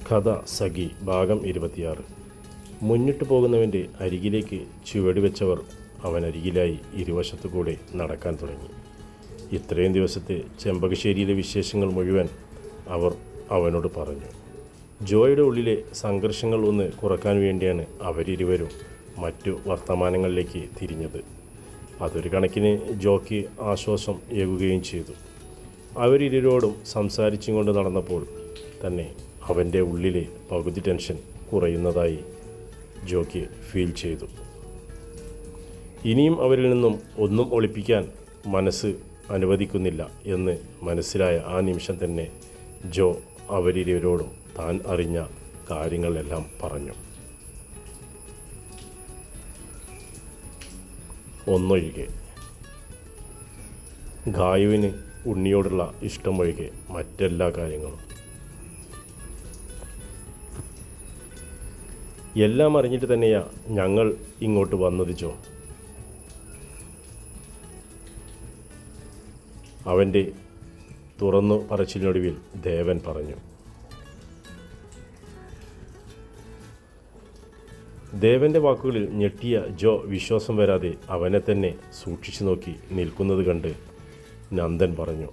കഥ സഖി ഭാഗം 26. മുന്നിട്ട് പോകുന്നവൻ്റെ അരികിലേക്ക് ചുവടുവെച്ചവർ അവനരികിലായി ഇരുവശത്തുകൂടെ നടക്കാൻ തുടങ്ങി. ഇത്രയും ദിവസത്തെ ചെമ്പകശ്ശേരിയിലെ വിശേഷങ്ങൾ മുഴുവൻ അവർ അവനോട് പറഞ്ഞു. ജോയുടെ ഉള്ളിലെ സംഘർഷങ്ങൾ ഒന്ന് കുറക്കാൻ വേണ്ടിയാണ് അവരിരുവരും മറ്റു വർത്തമാനങ്ങളിലേക്ക് തിരിഞ്ഞത്. അതൊരു കണക്കിന് ജോയ്ക്ക് ആശ്വാസം ഏകുകയും ചെയ്തു. അവരിരുവരോടും സംസാരിച്ചും കൊണ്ട് നടന്നപ്പോൾ തന്നെ അവൻ്റെ ഉള്ളിലെ പകുതി ടെൻഷൻ കുറയുന്നതായി ജോയ്ക്ക് ഫീൽ ചെയ്തു. ഇനിയും അവരിൽ നിന്നും ഒന്നും ഒളിപ്പിക്കാൻ മനസ്സ് അനുവദിക്കുന്നില്ല എന്ന് മനസ്സിലായ ആ നിമിഷം തന്നെ ജോ അവരിരുവരോടും താൻ അറിഞ്ഞ കാര്യങ്ങളെല്ലാം പറഞ്ഞു. ഒന്നൊഴികെ, ഗായുവിന് ഉണ്ണിയോടുള്ള ഇഷ്ടമൊഴികെ മറ്റെല്ലാ കാര്യങ്ങളും. എല്ലാം അറിഞ്ഞിട്ട് തന്നെയാ ഞങ്ങൾ ഇങ്ങോട്ട് വന്നത് ജോ. അവൻ്റെ തുറന്നു പറച്ചിലിനൊടുവിൽ ദേവൻ പറഞ്ഞു. ദേവൻ്റെ വാക്കുകളിൽ ഞെട്ടിയ ജോ വിശ്വാസം വരാതെ അവനെ തന്നെ സൂക്ഷിച്ചു നോക്കി നിൽക്കുന്നത് കണ്ട് നന്ദൻ പറഞ്ഞു.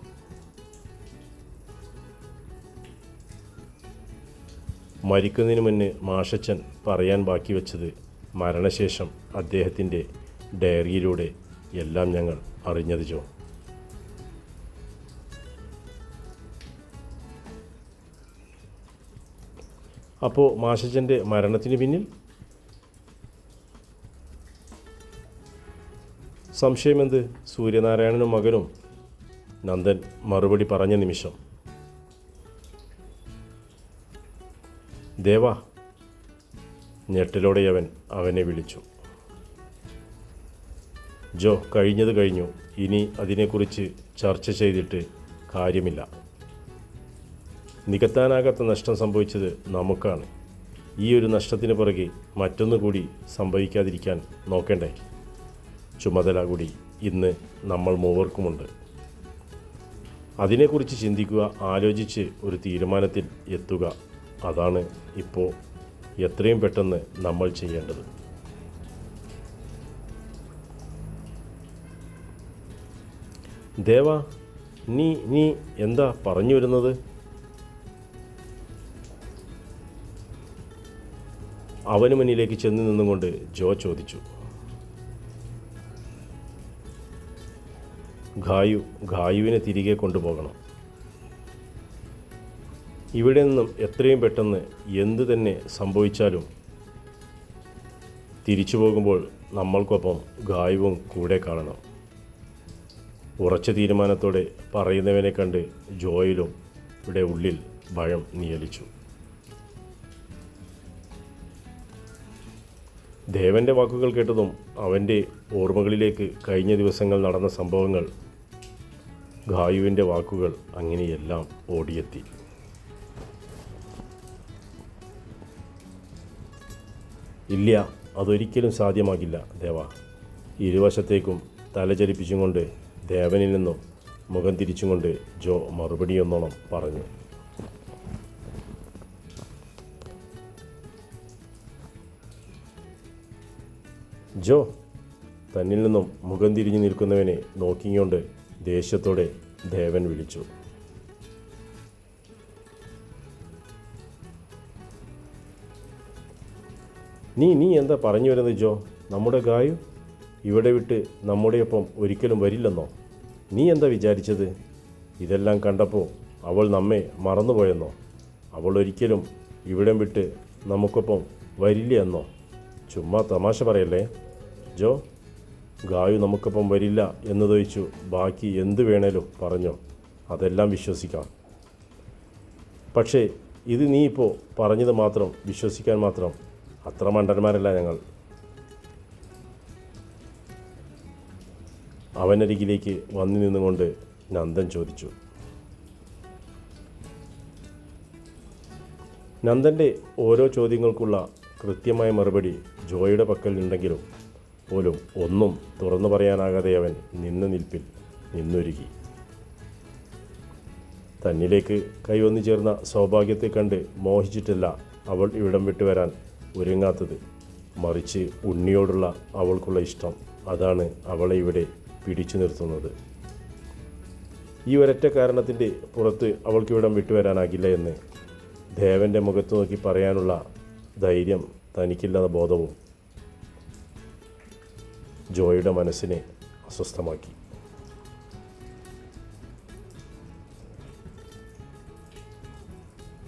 മരിക്കുന്നതിന് മുന്നേ മാഷച്ചൻ പറയാൻ ബാക്കി വച്ചത് മരണശേഷം അദ്ദേഹത്തിൻ്റെ ഡയറിയിലൂടെ എല്ലാം ഞങ്ങൾ അറിഞ്ഞത് ജോ. അപ്പോൾ മാഷച്ചൻ്റെ മരണത്തിന് പിന്നിൽ സംശയമെന്ത്? സൂര്യനാരായണനും മകനും, നന്ദൻ മറുപടി പറഞ്ഞ നിമിഷം ദേവാ, ഞെട്ടലോടെ അവനെ വിളിച്ചു. ജോ, കഴിഞ്ഞത് കഴിഞ്ഞു. ഇനി അതിനെക്കുറിച്ച് ചർച്ച ചെയ്തിട്ട് കാര്യമില്ല. നികത്താനാകാത്ത നഷ്ടം സംഭവിച്ചത് നമുക്കാണ്. ഈ ഒരു നഷ്ടത്തിന് പുറകെ മറ്റൊന്നുകൂടി സംഭവിക്കാതിരിക്കാൻ നോക്കണ്ടേ? ചുമതല കൂടി ഇന്ന് നമ്മൾ മൂവർക്കുമുണ്ട്. അതിനെക്കുറിച്ച് ചിന്തിക്കുക, ആലോചിച്ച് ഒരു തീരുമാനത്തിൽ എത്തുക. അതാണ് ഇപ്പോൾ എത്രയും പെട്ടെന്ന് നമ്മൾ ചെയ്യേണ്ടത്. ദേവാ, നീ എന്താ പറഞ്ഞു വരുന്നത്? അവന് മുന്നിലേക്ക് ചെന്ന് നിന്നുകൊണ്ട് ജോ ചോദിച്ചു. ഗായുവിനെ തിരികെ കൊണ്ടുപോകണം. ഇവിടെ നിന്നും എത്രയും പെട്ടെന്ന് എന്തു തന്നെ സംഭവിച്ചാലും തിരിച്ചു പോകുമ്പോൾ നമ്മൾക്കൊപ്പം ഗായുവും കൂടെ കാണണം. ഉറച്ച തീരുമാനത്തോടെ പറയുന്നവനെ കണ്ട് ജോയിലും ഇവിടെ ഉള്ളിൽ ഭയം നിയലിച്ചു. ദേവൻ്റെ വാക്കുകൾ കേട്ടതും അവൻ്റെ ഓർമ്മകളിലേക്ക് കഴിഞ്ഞ ദിവസങ്ങൾ നടന്ന സംഭവങ്ങൾ, ഗായുവിൻ്റെ വാക്കുകൾ അങ്ങനെയെല്ലാം ഓടിയെത്തി. ഇല്ല, അതൊരിക്കലും സാധ്യമാകില്ല ദേവ. ഇരുവശത്തേക്കും തലചലിപ്പിച്ചും കൊണ്ട് ദേവനിൽ നിന്നും മുഖം തിരിച്ചും കൊണ്ട് ജോ മറുപടിയൊന്നോണം പറഞ്ഞു. ജോ, തന്നിൽ നിന്നും മുഖം തിരിഞ്ഞു നിൽക്കുന്നവനെ നോക്കിക്കൊണ്ട് ദേഷ്യത്തോടെ ദേവൻ വിളിച്ചു. നീ എന്താ പറഞ്ഞു വരുന്നത് ജോ? നമ്മുടെ ഗായു ഇവിടെ വിട്ട് നമ്മുടെയൊപ്പം ഒരിക്കലും വരില്ലെന്നോ? നീ എന്താ വിചാരിച്ചത്? ഇതെല്ലാം കണ്ടപ്പോൾ അവൾ നമ്മെ മറന്നുപോയെന്നോ? അവൾ ഒരിക്കലും ഇവിടം വിട്ട് നമുക്കൊപ്പം വരില്ല എന്നോ? ചുമ്മാ തമാശ പറയല്ലേ ജോ. ഗായു നമുക്കൊപ്പം വരില്ല എന്നതൊഴിച്ചു ബാക്കി എന്തു വേണേലും പറഞ്ഞോ, അതെല്ലാം വിശ്വസിക്കാം. പക്ഷേ ഇത് നീ ഇപ്പോൾ പറഞ്ഞത് മാത്രം വിശ്വസിക്കാൻ മാത്രം അത്ര മണ്ടന്മാരല്ല ഞങ്ങൾ. അവനരികിലേക്ക് വന്നു നിന്നുകൊണ്ട് നന്ദൻ ചോദിച്ചു. നന്ദൻ്റെ ഓരോ ചോദ്യങ്ങൾക്കുള്ള കൃത്യമായ മറുപടി ജോയുടെ പക്കൽ ഉണ്ടെങ്കിലും പോലും ഒന്നും തുറന്നു പറയാനാകാതെ അവൻ നിന്ന നിൽപ്പിൽ നിന്നൊരുങ്ങി. തന്നിലേക്ക് കൈവന്നു ചേർന്ന സൗഭാഗ്യത്തെ കണ്ട് മോഹിച്ചിട്ടല്ല അവൾ ഇവിടം വിട്ടു വരാൻ ഒരുങ്ങാത്തത്. മറിച്ച് ഉണ്ണിയോടുള്ള അവൾക്കുള്ള ഇഷ്ടം, അതാണ് അവളെ ഇവിടെ പിടിച്ചു നിർത്തുന്നത്. ഈ ഒരൊറ്റ കാരണത്തിൻ്റെ പുറത്ത് അവൾക്കിവിടം വിട്ടുവരാനാകില്ല എന്ന് ദേവൻ്റെ മുഖത്ത് നോക്കി പറയാനുള്ള ധൈര്യം തനിക്കില്ലാത്ത ബോധവും ജോയുടെ മനസ്സിനെ അസ്വസ്ഥമാക്കി.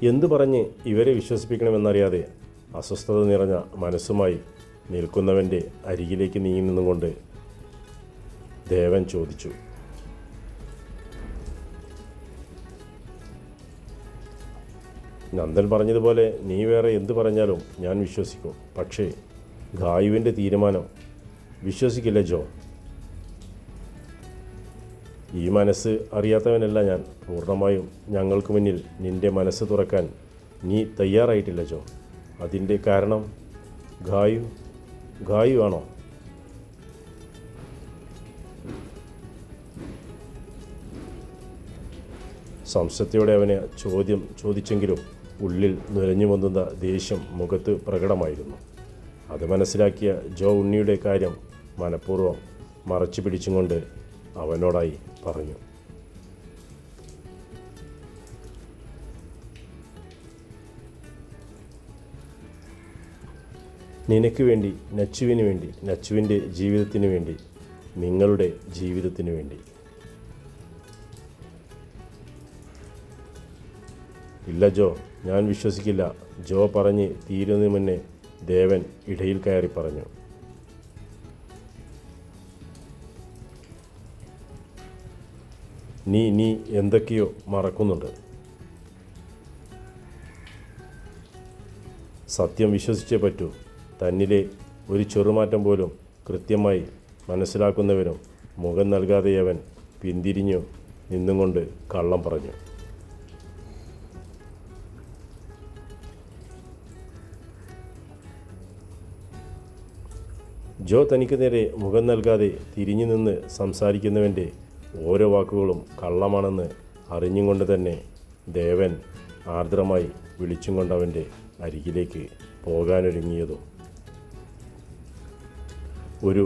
എന്തു പറഞ്ഞ് ഇവരെ വിശ്വസിപ്പിക്കണമെന്നറിയാതെ അസ്വസ്ഥത നിറഞ്ഞ മനസ്സുമായി നിൽക്കുന്നവൻ്റെ അരികിലേക്ക് നീങ്ങി നിന്നുകൊണ്ട് ദേവൻ ചോദിച്ചു, നന്ദൻ പറഞ്ഞതുപോലെ നീ വേറെ എന്തു പറഞ്ഞാലും ഞാൻ വിശ്വസിക്കും. പക്ഷേ ഗായുവിൻ്റെ തീരുമാനം വിശ്വസിക്കില്ല ജോ. ഈ മനസ്സ് അറിയാത്തവനല്ല ഞാൻ. പൂർണ്ണമായും ഞങ്ങൾക്ക് മുന്നിൽ നിൻ്റെ മനസ്സ് തുറക്കാൻ നീ തയ്യാറായിട്ടില്ല ജോ. അതിൻ്റെ കാരണം ഗായു ആണോ? സംശയത്തോടെ അവനെ ചോദ്യം ചോദിച്ചെങ്കിലും ഉള്ളിൽ നുരഞ്ഞു പൊന്തുന്ന ദേഷ്യം മുഖത്ത് പ്രകടമായിരുന്നു. അത് മനസ്സിലാക്കിയ ജോ ഉണ്ണിയുടെ കാര്യം മനഃപൂർവ്വം മറച്ചു പിടിച്ചും കൊണ്ട് അവനോടായി പറഞ്ഞു, നിനക്ക് വേണ്ടി, നച്ചുവിന് വേണ്ടി, നച്ചുവിൻ്റെ ജീവിതത്തിന് വേണ്ടി, നിങ്ങളുടെ ജീവിതത്തിന് വേണ്ടി. ഇല്ല ജോ, ഞാൻ വിശ്വസിക്കില്ല. ജോ പറഞ്ഞ് തീരുന്നതിന് മുന്നേ ദേവൻ ഇടയിൽ കയറി പറഞ്ഞു, നീ എന്തൊക്കെയോ മറക്കുന്നുണ്ട്. സത്യം വിശ്വസിച്ചേ പറ്റൂ. തന്നിലെ ഒരു ചെറുമാറ്റം പോലും കൃത്യമായി മനസ്സിലാക്കുന്നവനും മുഖം നൽകാതെ അവൻ പിന്തിരിഞ്ഞു നിന്നും കൊണ്ട് കള്ളം പറഞ്ഞു. ജോ തനിക്ക് നേരെ മുഖം നൽകാതെ തിരിഞ്ഞു നിന്ന് സംസാരിക്കുന്നവൻ്റെ ഓരോ വാക്കുകളും കള്ളമാണെന്ന് അറിഞ്ഞും കൊണ്ട് തന്നെ ദേവൻ ആർദ്രമായി വിളിച്ചും കൊണ്ടവൻ്റെ അരികിലേക്ക് പോകാനൊരുങ്ങിയതും ഒരു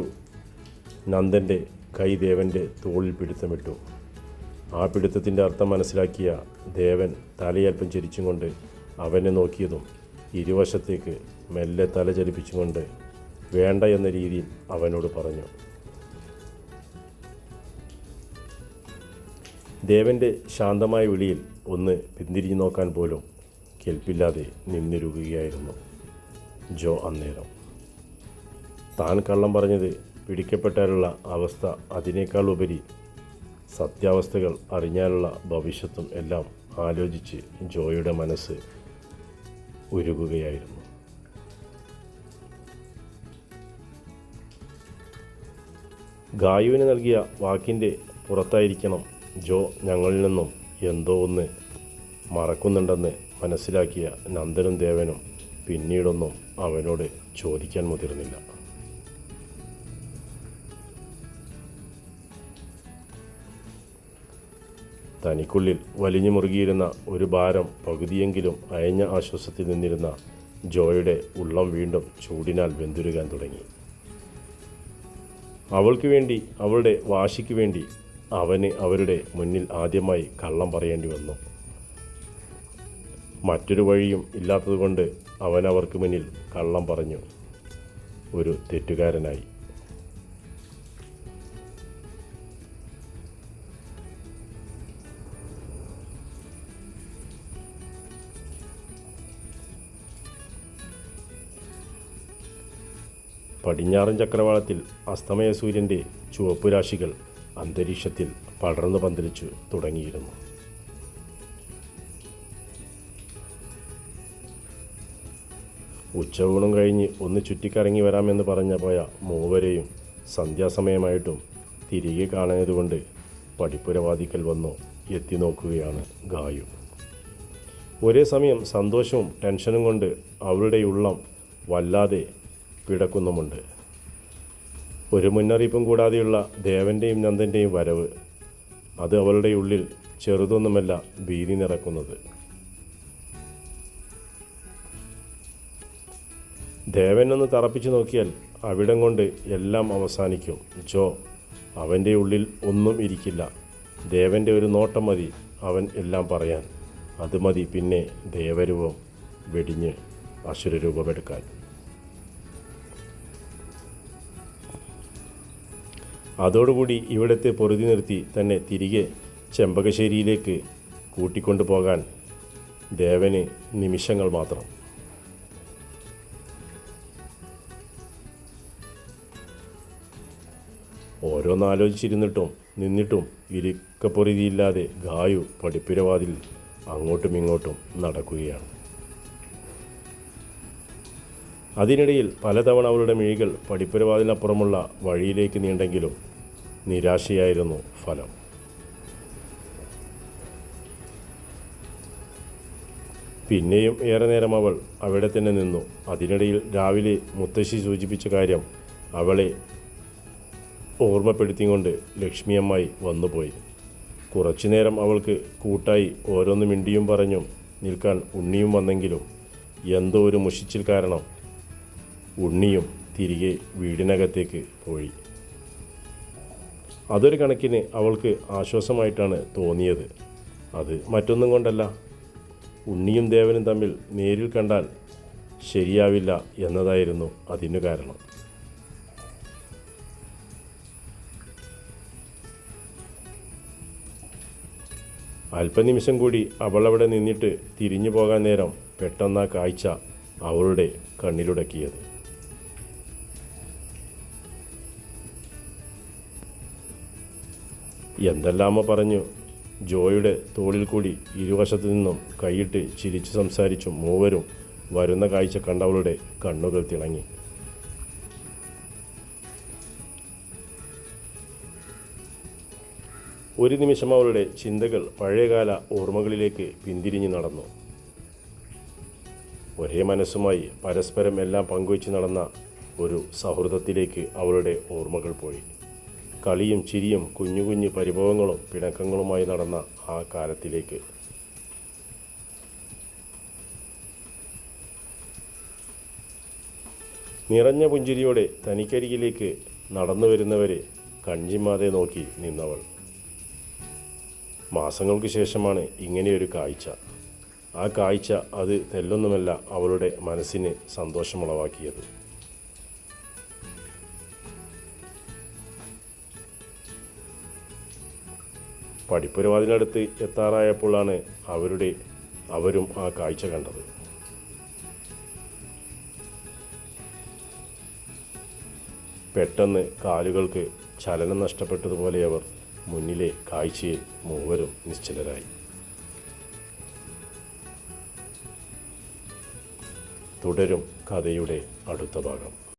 നന്ദൻ്റെ കൈ ദേവൻ്റെ തോളിൽ പിടുത്തമിട്ടു. ആ പിടുത്തത്തിൻ്റെ അർത്ഥം മനസ്സിലാക്കിയ ദേവൻ തലയൽപ്പം ചരിച്ചും കൊണ്ട് അവനെ നോക്കിയതും ഇരുവശത്തേക്ക് മെല്ലെ തല ചലിപ്പിച്ചും കൊണ്ട് വേണ്ട എന്ന രീതിയിൽ അവനോട് പറഞ്ഞു. ദേവൻ്റെ ശാന്തമായ വിളിയിൽ ഒന്ന് പിന്തിരിഞ്ഞു നോക്കാൻ പോലും കെൽപ്പില്ലാതെ നിന്നിരുകയായിരുന്നു ജോ അന്നേരം. താൻ കള്ളം പറഞ്ഞത് പിടിക്കപ്പെട്ടാലുള്ള അവസ്ഥ, അതിനേക്കാൾ ഉപരി സത്യാവസ്ഥകൾ അറിഞ്ഞാലുള്ള ഭവിഷ്യത്തും എല്ലാം ആലോചിച്ച് ജോയുടെ മനസ്സ് ഉരുകുകയായിരുന്നു. ഗായുവിന് നൽകിയ വാക്കിൻ്റെ പുറത്തായിരിക്കണം ജോ ഞങ്ങളിൽ നിന്നും എന്തോ ഒന്ന് മറക്കുന്നുണ്ടെന്ന് മനസ്സിലാക്കിയ നന്ദനും ദേവനും പിന്നീടൊന്നും അവനോട് ചോദിക്കാൻ മുതിർന്നില്ല. തനിക്കുള്ളിൽ വലിഞ്ഞു മുറുകിയിരുന്ന ഒരു ഭാരം പകുതിയെങ്കിലും അയഞ്ഞ ആശ്വാസത്തിൽ നിന്നിരുന്ന ജോയുടെ ഉള്ളം വീണ്ടും ചൂടിനാൽ വെന്തുരുകാൻ തുടങ്ങി. അവൾക്ക് വേണ്ടി, അവളുടെ വാശിക്ക് വേണ്ടി അവന് അവരുടെ മുന്നിൽ ആദ്യമായി കള്ളം പറയേണ്ടി വന്നു. മറ്റൊരു വഴിയും ഇല്ലാത്തതുകൊണ്ട് അവൻ അവർക്ക് മുന്നിൽ കള്ളം പറഞ്ഞു. ഒരു തെറ്റുകാരനായി. പടിഞ്ഞാറൻ ചക്രവാളത്തിൽ അസ്തമയ സൂര്യൻ്റെ ചുവപ്പ് രാശികൾ അന്തരീക്ഷത്തിൽ പടർന്നു പന്തലിച്ചു തുടങ്ങിയിരുന്നു. ഉച്ചയൂണും കഴിഞ്ഞ് ഒന്ന് ചുറ്റിക്കറങ്ങി വരാമെന്ന് പറഞ്ഞ പോയ മൂവരെയും സന്ധ്യാസമയമായിട്ടും തിരികെ കാണാഞ്ഞതുകൊണ്ട് പടിപ്പുരവാതിക്കൽ വന്നു എത്തി നോക്കുകയാണ് ഗായു. ഒരേ സമയം സന്തോഷവും ടെൻഷനും കൊണ്ട് അവളുടെ ഉള്ളം വല്ലാതെ പിടക്കുന്നുമുണ്ട്. ഒരു മുന്നറിയിപ്പും കൂടാതെയുള്ള ദേവൻ്റെയും നന്ദൻ്റെയും വരവ്, അത് അവളുടെ ഉള്ളിൽ ചെറുതൊന്നുമല്ല ഭീതി നിറക്കുന്നത്. ദേവനൊന്ന് തറപ്പിച്ചു നോക്കിയാൽ അവിടം കൊണ്ട് എല്ലാം അവസാനിക്കും ജോ. അവൻ്റെ ഉള്ളിൽ ഒന്നും ഇരിക്കില്ല. ദേവൻ്റെ ഒരു നോട്ടം മതി അവൻ എല്ലാം പറയാൻ. അത് മതി പിന്നെ ദേവരൂപം വെടിഞ്ഞ് അസുരരൂപമെടുക്കാൻ. അതോടുകൂടി ഇവിടത്തെ പൊറുതി നിർത്തി തന്നെ തിരികെ ചെമ്പകശ്ശേരിയിലേക്ക് കൂട്ടിക്കൊണ്ടു പോകാൻ ദേവന് നിമിഷങ്ങൾ മാത്രം. ഓരോന്നാലോചിച്ചിരുന്നിട്ടും നിന്നിട്ടും ഇരിക്കപ്പൊറുതിയില്ലാതെ ഗായു പടിപ്പുരവാതിൽ അങ്ങോട്ടും ഇങ്ങോട്ടും നടക്കുകയാണ്. അതിനിടയിൽ പലതവണ അവളുടെ മിഴികൾ പടിപ്പുരവാതിനപ്പുറമുള്ള വഴിയിലേക്ക് നീണ്ടെങ്കിലും നിരാശയായിരുന്നു ഫലം. പിന്നെയും ഏറെ നേരം അവൾ അവിടെ തന്നെ നിന്നു. അതിനിടയിൽ രാവിലെ മുത്തശ്ശി സൂചിപ്പിച്ച കാര്യം അവളെ ഓർമ്മപ്പെടുത്തിക്കൊണ്ട് ലക്ഷ്മിയമ്മായി വന്നുപോയി. കുറച്ചുനേരം അവൾക്ക് കൂട്ടായി ഓരോന്ന് മിണ്ടിയും പറഞ്ഞും നിൽക്കാൻ ഉണ്ണിയും വന്നെങ്കിലും എന്തോ ഒരു മുഷിച്ചിൽ കാരണം ഉണ്ണിയും തിരികെ വീടിനകത്തേക്ക് പോയി. അതൊരു കണക്കിന് അവൾക്ക് ആശ്വാസമായിട്ടാണ് തോന്നിയത്. അത് മറ്റൊന്നും കൊണ്ടല്ല, ഉണ്ണിയും ദേവനും തമ്മിൽ നേരിൽ കണ്ടാൽ ശരിയാവില്ല എന്നതായിരുന്നു അതിനു കാരണം. അല്പനിമിഷം കൂടി അവളവിടെ നിന്നിട്ട് തിരിഞ്ഞു പോകാൻ നേരം പെട്ടെന്ന കാഴ്ച അവളുടെ കണ്ണിലുടക്കിയത്. എന്തെല്ലാമോ പറഞ്ഞു ജോയുടെ തോളിൽ കൂടി ഇരുവശത്തു നിന്നും കൈയിട്ട് ചിരിച്ചു സംസാരിച്ചും മൂവരും വരുന്ന കാഴ്ച കണ്ടവളുടെ കണ്ണുകൾ തിളങ്ങി. ഒരു നിമിഷം അവളുടെ ചിന്തകൾ പഴയകാല ഓർമ്മകളിലേക്ക് പിന്തിരിഞ്ഞു നടന്നു. ഒരേ മനസ്സുമായി പരസ്പരം എല്ലാം പങ്കുവച്ച് നടന്ന ഒരു സൗഹൃദത്തിലേക്ക് അവളുടെ ഓർമ്മകൾ പോയി. കളിയും ചിരിയും കുഞ്ഞു കുഞ്ഞു പരിഭവങ്ങളും പിണക്കങ്ങളുമായി നടന്ന ആ കാലത്തിലേക്ക്. നിറഞ്ഞ പുഞ്ചിരിയോടെ തനിക്കരികിലേക്ക് നടന്നു വരുന്നവരെ കൺചിമ്മാതെ നോക്കി നിന്നവൾ. മാസങ്ങൾക്ക് ശേഷമാണ് ഇങ്ങനെയൊരു കാഴ്ച. ആ കാഴ്ച അത് തെല്ലൊന്നുമല്ല അവളുടെ മനസ്സിന് സന്തോഷമുളവാക്കിയത്. പടിപ്പുരവാതിനടുത്ത് എത്താറായപ്പോഴാണ് അവരും ആ കാഴ്ച കണ്ടത്. പെട്ടെന്ന് കാലുകൾക്ക് ചലനം നഷ്ടപ്പെട്ടതുപോലെ അവർ മുന്നിലെ കാഴ്ചയിൽ മൂവരും നിശ്ചലരായി. തുടരും കഥയുടെ അടുത്ത ഭാഗം.